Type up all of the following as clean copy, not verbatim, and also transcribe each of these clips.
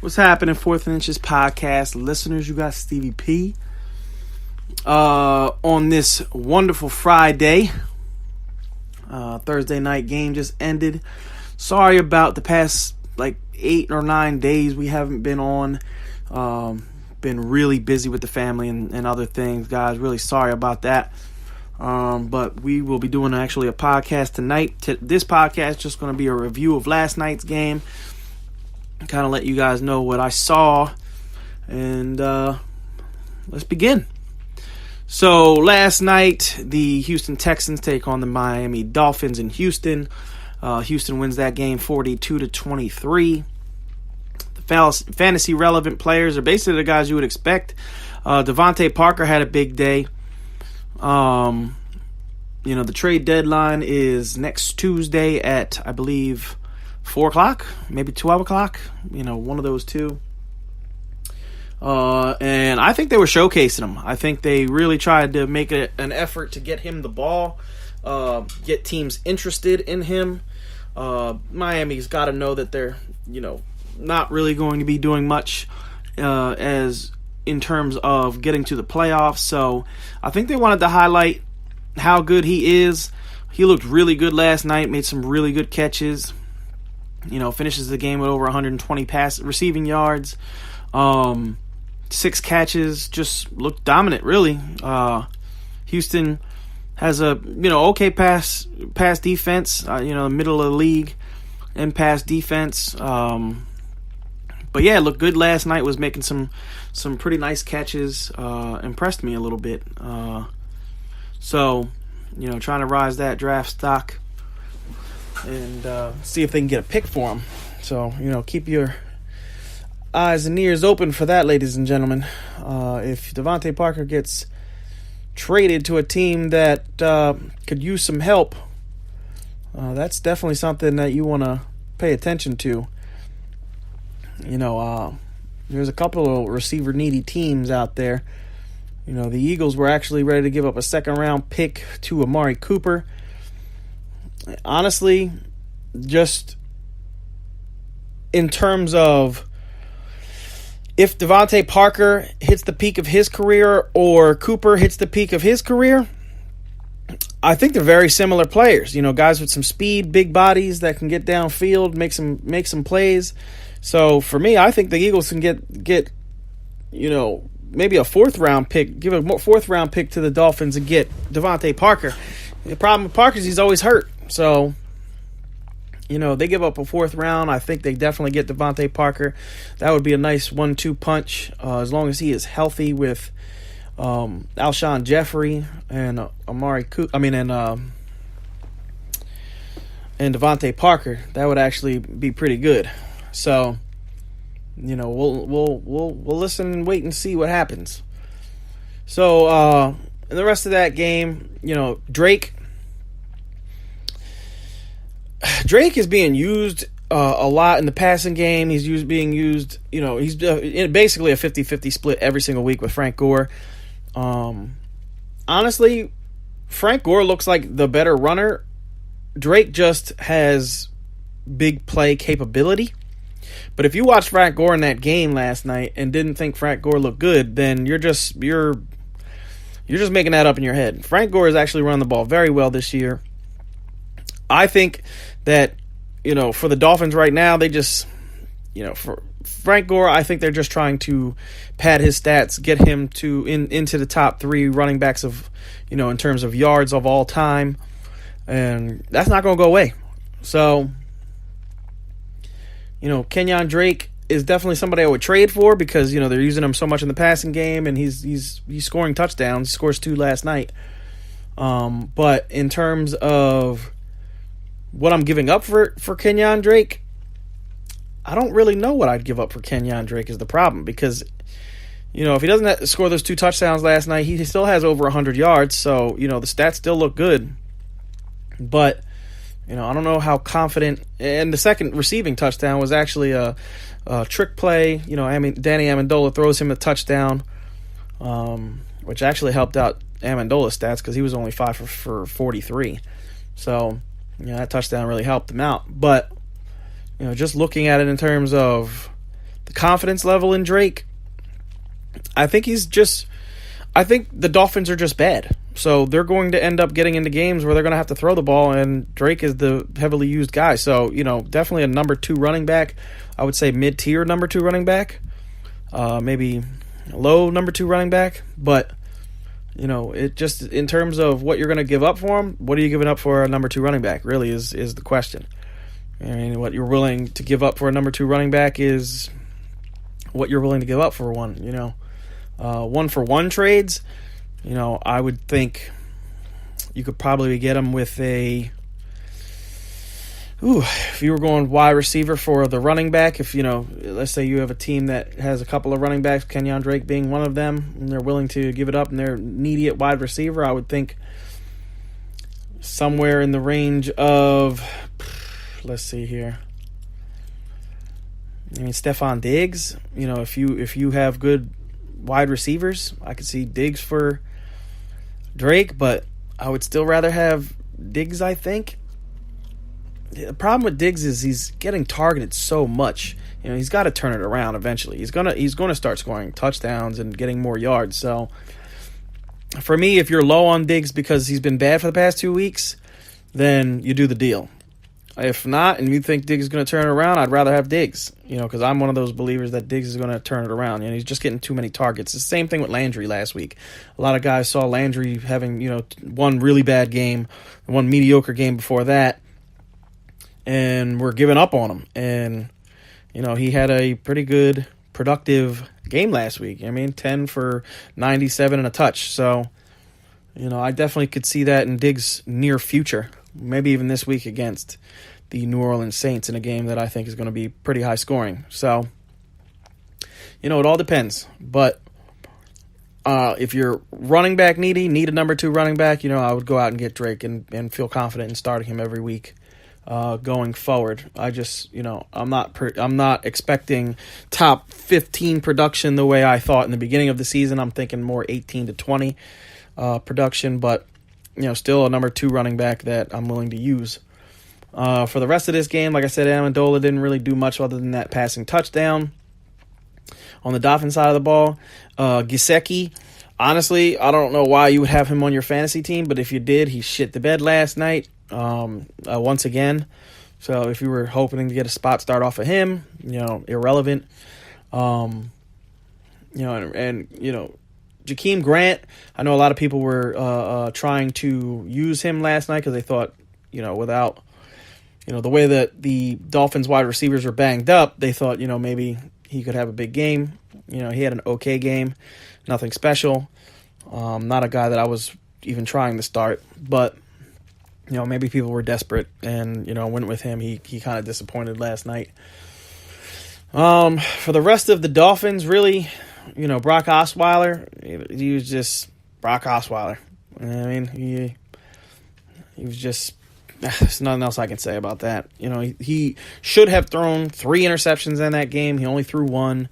What's happening, Fourth and Inches podcast listeners? You got Stevie P on this wonderful Friday. Thursday night game just ended. Sorry about the past 8 or 9 days we haven't been on. Been really busy with the family and other things, guys. Really sorry about that. But we will be doing actually a podcast tonight. This podcast is just going to be a review of last night's game. Kind of let you guys know what I saw. And let's begin. So last night, the Houston Texans take on the Miami Dolphins in Houston. Houston wins that game 42-23. The fantasy relevant players are basically the guys you would expect. Devontae Parker had a big day. The trade deadline is next Tuesday at, I believe, 4 o'clock, maybe 12 o'clock, one of those two. And I think they were showcasing him. I think they really tried to make an effort to get him the ball, get teams interested in him. Miami's got to know that they're, not really going to be doing much as in terms of getting to the playoffs. So I think they wanted to highlight how good he is. He looked really good last night, made some really good catches. Finishes the game with over 120 receiving yards. 6 catches, just looked dominant, really. Houston has a, okay pass defense, middle of the league in pass defense. But yeah, looked good last night, was making some pretty nice catches, impressed me a little bit. So, trying to rise that draft stock and see if they can get a pick for him. So, keep your eyes and ears open for that, ladies and gentlemen. If Devontae Parker gets traded to a team that could use some help, that's definitely something that you want to pay attention to. There's a couple of receiver-needy teams out there. The Eagles were actually ready to give up a second-round pick to Amari Cooper. Honestly, just in terms of if Devontae Parker hits the peak of his career or Cooper hits the peak of his career, I think they're very similar players. Guys with some speed, big bodies that can get downfield, make some plays. So for me, I think the Eagles can get maybe a 4th round pick, give a 4th round pick to the Dolphins and get Devontae Parker. The problem with Parker is he's always hurt. So, they give up a 4th round. I think they definitely get Devontae Parker. That would be a nice 1-2 punch as long as he is healthy with Alshon Jeffrey and and Devontae Parker. That would actually be pretty good. So, we'll listen and wait and see what happens. So, in the rest of that game, Drake is being used a lot in the passing game. He's being used, he's basically a 50-50 split every single week with Frank Gore. Honestly, Frank Gore looks like the better runner. Drake just has big play capability. But if you watched Frank Gore in that game last night and didn't think Frank Gore looked good, then you're just making that up in your head. Frank Gore has actually run the ball very well this year. I think that, for the Dolphins right now, they just, for Frank Gore, I think they're just trying to pad his stats, get him into the top 3 running backs of, in terms of yards of all time. And that's not going to go away. So, Kenyon Drake is definitely somebody I would trade for because, they're using him so much in the passing game and he's scoring touchdowns. He scores 2 last night. But in terms of what I'm giving up for Kenyon Drake, I don't really know what I'd give up for Kenyon Drake is the problem because, if he doesn't score those 2 touchdowns last night, he still has over 100 yards. So, the stats still look good. But, I don't know how confident. And the second receiving touchdown was actually a trick play. Danny Amendola throws him a touchdown, which actually helped out Amendola's stats because he was only 5 for 43. So, that touchdown really helped him out. But, just looking at it in terms of the confidence level in Drake, I think the Dolphins are just bad. So they're going to end up getting into games where they're going to have to throw the ball, and Drake is the heavily used guy. So, definitely a number 2 running back. I would say mid-tier number 2 running back. Maybe low number 2 running back. But, it just, in terms of what you're going to give up for him, what are you giving up for a number 2 running back, really, is the question. I mean, what you're willing to give up for a number 2 running back is what you're willing to give up for one, 1-for-1 trades. I would think you could probably get him with if you were going wide receiver for the running back, let's say you have a team that has a couple of running backs, Kenyon Drake being one of them, and they're willing to give it up and they're needy at wide receiver, I would think somewhere in the range of, let's see here. I mean, Stephon Diggs, if you have good wide receivers, I could see Diggs for Drake, but I would still rather have Diggs, I think. The problem with Diggs is he's getting targeted so much. He's got to turn it around eventually. He's gonna start scoring touchdowns and getting more yards. So for me, if you're low on Diggs because he's been bad for the past 2 weeks, then you do the deal. If not, and you think Diggs is going to turn it around, I'd rather have Diggs, because I'm one of those believers that Diggs is going to turn it around. He's just getting too many targets. It's the same thing with Landry last week. A lot of guys saw Landry having, one really bad game, one mediocre game before that, and were giving up on him. And, he had a pretty good, productive game last week. I mean, 10 for 97 and a touch. So, I definitely could see that in Diggs' near future. Maybe even this week against the New Orleans Saints in a game that I think is going to be pretty high scoring. So, it all depends. But if you're running back needy, need a number 2 running back, I would go out and get Drake and feel confident in starting him every week going forward. I just, I'm not expecting top 15 production the way I thought in the beginning of the season. I'm thinking more 18 to 20 production, but still a number 2 running back that I'm willing to use. For the rest of this game, like I said, Amendola didn't really do much other than that passing touchdown. On the Dolphins side of the ball, Gesicki, honestly, I don't know why you would have him on your fantasy team, but if you did, he shit the bed last night once again. So if you were hoping to get a spot start off of him, irrelevant. Jakeem Grant, I know a lot of people were trying to use him last night because they thought, without, the way that the Dolphins wide receivers were banged up, they thought, maybe he could have a big game. He had an okay game, nothing special. Not a guy that I was even trying to start, but, maybe people were desperate and, went with him. He kind of disappointed last night. For the rest of the Dolphins, really, Brock Osweiler, he was just Brock Osweiler. I mean, he was just, there's nothing else I can say about that. He should have thrown 3 interceptions in that game. He only threw 1.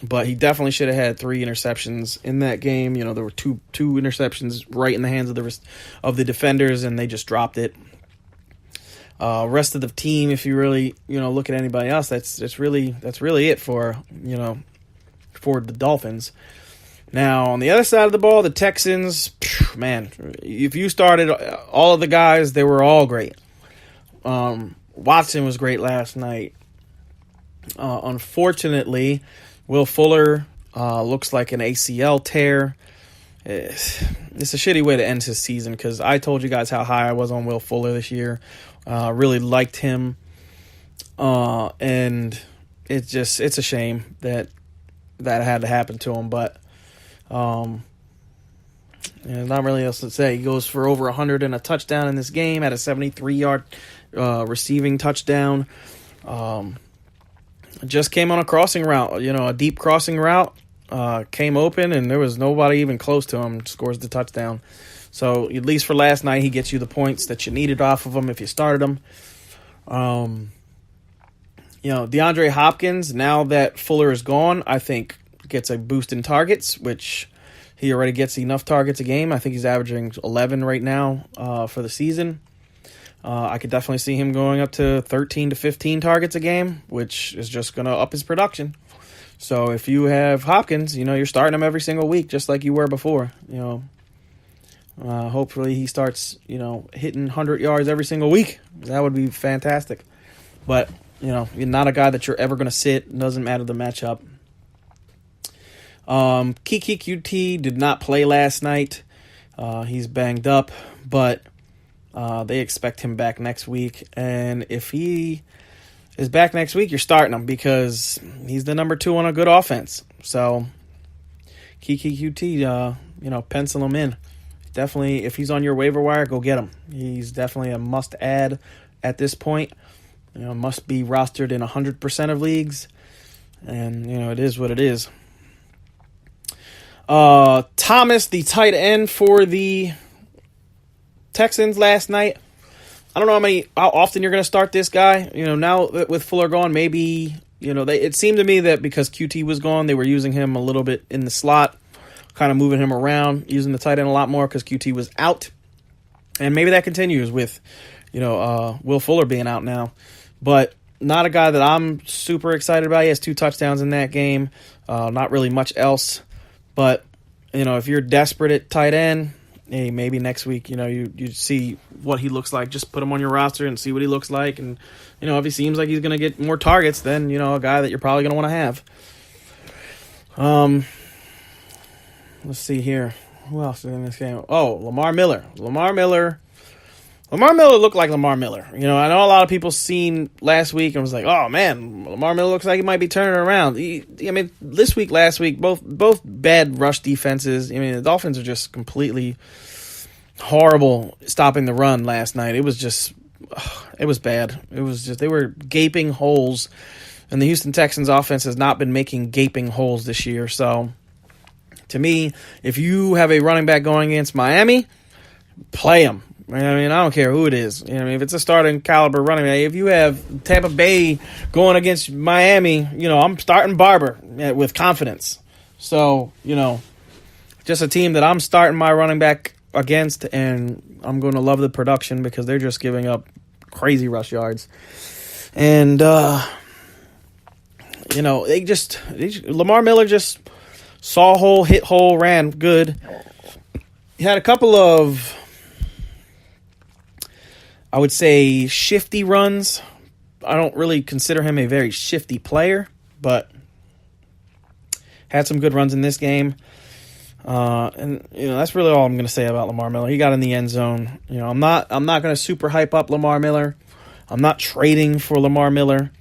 But he definitely should have had 3 interceptions in that game. There were two interceptions right in the hands of the defenders, and they just dropped it. Rest of the team, if you really look at anybody else, that's really it for for the Dolphins. Now on the other side of the ball, the Texans, man, if you started all of the guys, they were all great. Watson was great last night. Unfortunately, Will Fuller looks like an ACL tear. It's a shitty way to end his season because I told you guys how high I was on Will Fuller this year. Really liked him. And it's a shame that had to happen to him. But not really else to say. He goes for over 100 and a touchdown in this game, had a 73-yard receiving touchdown. Just came on a crossing route, a deep crossing route, came open, and there was nobody even close to him, scores the touchdown. So, at least for last night, he gets you the points that you needed off of him if you started him. DeAndre Hopkins, now that Fuller is gone, I think gets a boost in targets, which he already gets enough targets a game. I think he's averaging 11 right now for the season. I could definitely see him going up to 13 to 15 targets a game, which is just going to up his production. So if you have Hopkins, you're starting him every single week, just like you were before. Hopefully he starts, hitting 100 yards every single week. That would be fantastic. But, you're not a guy that you're ever going to sit. It doesn't matter the matchup. Kiki QT did not play last night. He's banged up, but they expect him back next week. And if he is back next week, you're starting him because he's the number 2 on a good offense. So Kiki QT, pencil him in. Definitely, if he's on your waiver wire, go get him. He's definitely a must-add at this point. Must be rostered in 100% of leagues. And, it is what it is. Thomas, the tight end for the Texans last night. I don't know how often you're going to start this guy. Now with Fuller gone, maybe, it seemed to me that because QT was gone, they were using him a little bit in the slot, kind of moving him around, using the tight end a lot more because QT was out. And maybe that continues with, Will Fuller being out now. But not a guy that I'm super excited about. He has 2 touchdowns in that game. Not really much else. But, if you're desperate at tight end, hey, maybe next week, you see what he looks like. Just put him on your roster and see what he looks like. And, if he seems like he's going to get more targets, then, a guy that you're probably going to want to have. Let's see here. Who else is in this game? Oh, Lamar Miller. Lamar Miller looked like Lamar Miller. I know a lot of people seen last week and was like, oh, man, Lamar Miller looks like he might be turning it around. This week, last week, both bad rush defenses. The Dolphins are just completely horrible stopping the run last night. It was bad. It was just, they were gaping holes, and the Houston Texans offense has not been making gaping holes this year. So, to me, if you have a running back going against Miami, play him. I don't care who it is. If it's a starting caliber running back, if you have Tampa Bay going against Miami, I'm starting Barber with confidence. So, just a team that I'm starting my running back against, and I'm going to love the production because they're just giving up crazy rush yards. And, Lamar Miller just saw hole, hit hole, ran good. He had a couple of, I would say, shifty runs. I don't really consider him a very shifty player, but had some good runs in this game. And that's really all I'm going to say about Lamar Miller. He got in the end zone. I'm not going to super hype up Lamar Miller. I'm not trading for Lamar Miller.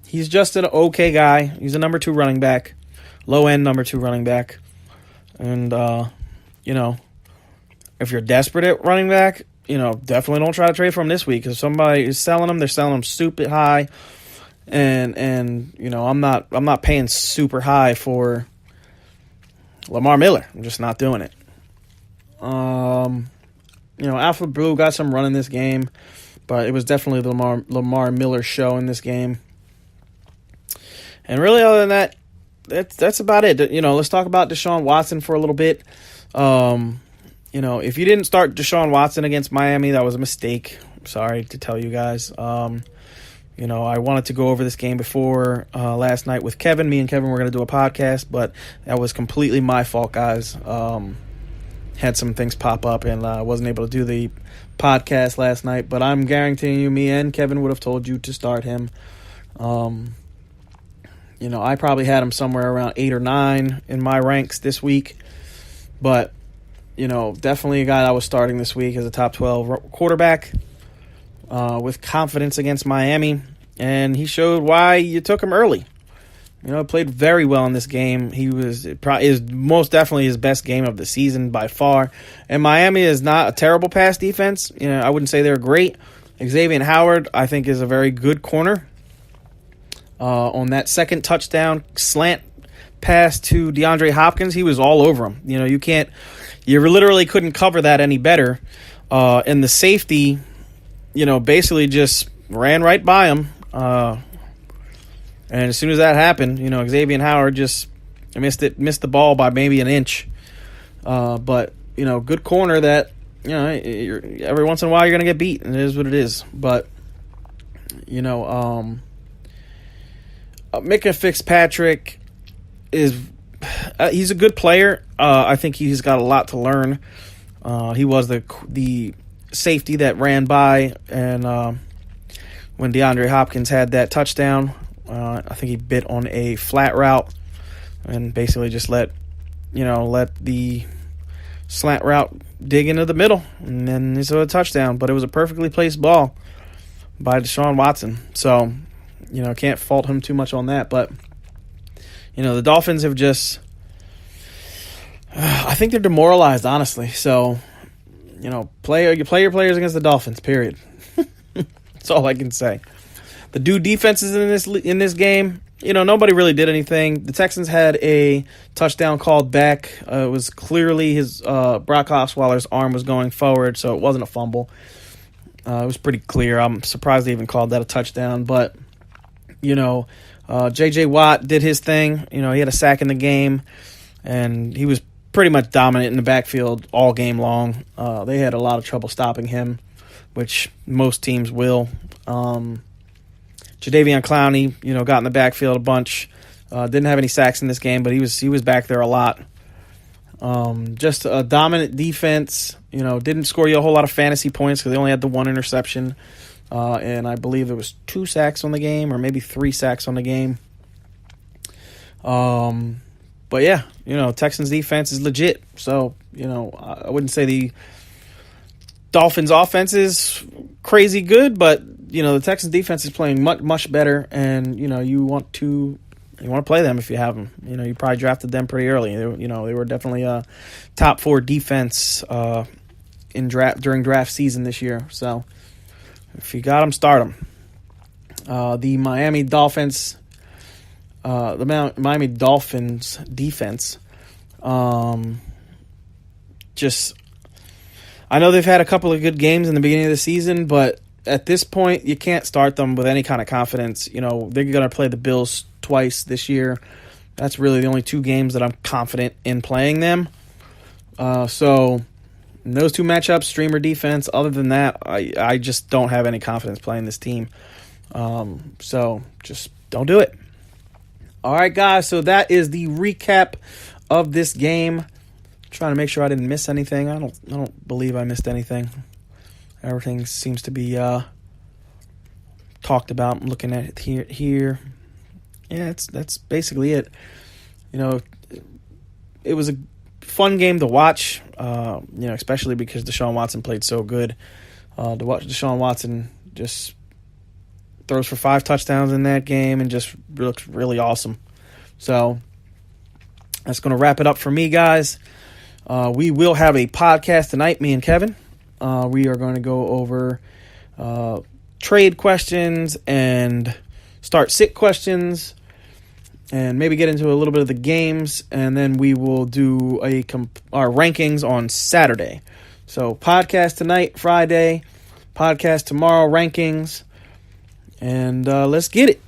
He's just an okay guy. He's a number 2 running back. Low-end number 2 running back. And, if you're desperate at running back, definitely don't try to trade for him this week. Because if somebody is selling him, they're selling him stupid high. And I'm not paying super high for Lamar Miller. I'm just not doing it. Alpha Blue got some run in this game. But it was definitely the Lamar Miller show in this game. And really, other than that, that's about it. Let's talk about Deshaun Watson for a little bit. If you didn't start Deshaun Watson against Miami, that was a mistake. Sorry to tell you guys. I wanted to go over this game before last night with Kevin. Me and Kevin were going to do a podcast, but that was completely my fault, guys. Had some things pop up, and I wasn't able to do the podcast last night. But I'm guaranteeing you, me and Kevin would have told you to start him. I probably had him somewhere around 8 or 9 in my ranks this week. But, definitely a guy I was starting this week as a top 12 quarterback with confidence against Miami. And he showed why you took him early. Played very well in this game. Is most definitely his best game of the season by far. And Miami is not a terrible pass defense. I wouldn't say they're great. Xavier Howard, I think, is a very good corner. On that second touchdown slant pass to DeAndre Hopkins, he was all over him. You literally couldn't cover that any better. And the safety, basically just ran right by him. And as soon as that happened, Xavier Howard just missed the ball by maybe an inch. But good corner that, every once in a while you're going to get beat, and it is what it is. But, Micah Fitzpatrick he's a good player. I think he's got a lot to learn. He was the safety that ran by, and when DeAndre Hopkins had that touchdown, I think he bit on a flat route and basically just let the slant route dig into the middle, and then he saw a touchdown. But it was a perfectly placed ball by Deshaun Watson. So, can't fault him too much on that. But, the Dolphins have just I think they're demoralized, honestly. So, play your players against the Dolphins, period. That's all I can say. The defenses in this game, nobody really did anything. The Texans had a touchdown called back. It was clearly his Brock Osweiler's arm was going forward, so it wasn't a fumble. It was pretty clear. I'm surprised they even called that a touchdown. But, J.J. Watt did his thing. He had a sack in the game, and he was pretty much dominant in the backfield all game long. They had a lot of trouble stopping him, which most teams will. Jadeveon Clowney, got in the backfield a bunch. Didn't have any sacks in this game, but he was back there a lot. Just a dominant defense. Didn't score you a whole lot of fantasy points because they only had the one interception. And I believe it was 2 sacks on the game, or maybe 3 sacks on the game. But yeah, Texans defense is legit. So, I wouldn't say the Dolphins offense is crazy good, but the Texans defense is playing much, much better, and you want to play them if you have them. You probably drafted them pretty early. They were definitely a top 4 defense during draft season this year. So if you got them, start them. The Miami Dolphins defense, I know they've had a couple of good games in the beginning of the season, but at this point, you can't start them with any kind of confidence. They're going to play the Bills twice this year. That's really the only 2 games that I'm confident in playing them. So in those 2 matchups, streamer defense. Other than that, I just don't have any confidence playing this team. So just don't do it. All right, guys. So that is the recap of this game. Trying to make sure I didn't miss anything. I don't believe I missed anything. Everything seems to be talked about. I'm looking at it here. Yeah, that's basically it. It was a fun game to watch. Especially because Deshaun Watson played so good. To watch Deshaun Watson just throws for 5 touchdowns in that game and just looks really awesome. So that's going to wrap it up for me, guys. We will have a podcast tonight, me and Kevin. We are going to go over trade questions and start-sit questions and maybe get into a little bit of the games, and then we will do our rankings on Saturday. So podcast tonight, Friday, podcast tomorrow, rankings, and let's get it.